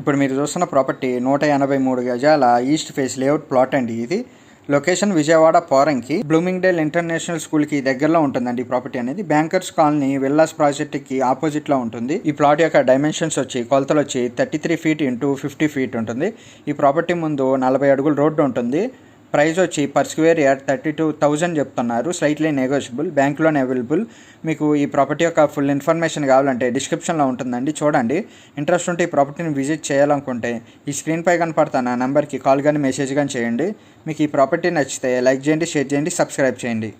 ఇప్పుడు మీరు చూస్తున్న ప్రాపర్టీ 183 గజాల ఈస్ట్ ఫేస్ లేఅవుట్ ప్లాట్ అండి. ఇది location Vijayawada Poranki Bloomingdale international స్కూల్కి దగ్గరలో ఉంటుందండి. ఈ ప్రాపర్టీ అనేది బ్యాంకర్స్ కాలనీ విల్లాస్ ప్రాజెక్ట్కి ఆపోజిట్లో ఉంటుంది. ఈ ప్లాట్ యొక్క డైమెన్షన్స్ వచ్చి కొలతలు వచ్చి 33 feet ఇంటూ 50 feet ఉంటుంది. ఈ ప్రాపర్టీ ముందు 40 అడుగుల రోడ్డు ఉంటుంది. ప్రైస్ వచ్చి పర్ స్క్వేర్ యార్డ్ 32,000 చెప్తున్నారు. Slightly negotiable, bank loan available. మీకు ఈ ప్రాపర్టీ యొక్క ఫుల్ ఇన్ఫర్మేషన్ కావాలంటే డిస్క్రిప్షన్లో ఉంటుందండి, చూడండి. ఇంట్రెస్ట్ ఉంటే ఈ ప్రాపర్టీని విజిట్ చేయాలనుకుంటే ఈ స్క్రీన్పై కనపడుతున్న నెంబర్కి కాల్ కానీ మెసేజ్ కానీ చేయండి. మీకు ఈ ప్రాపర్టీ నచ్చితే లైక్ చేయండి, షేర్ చేయండి, సబ్స్క్రైబ్ చేయండి.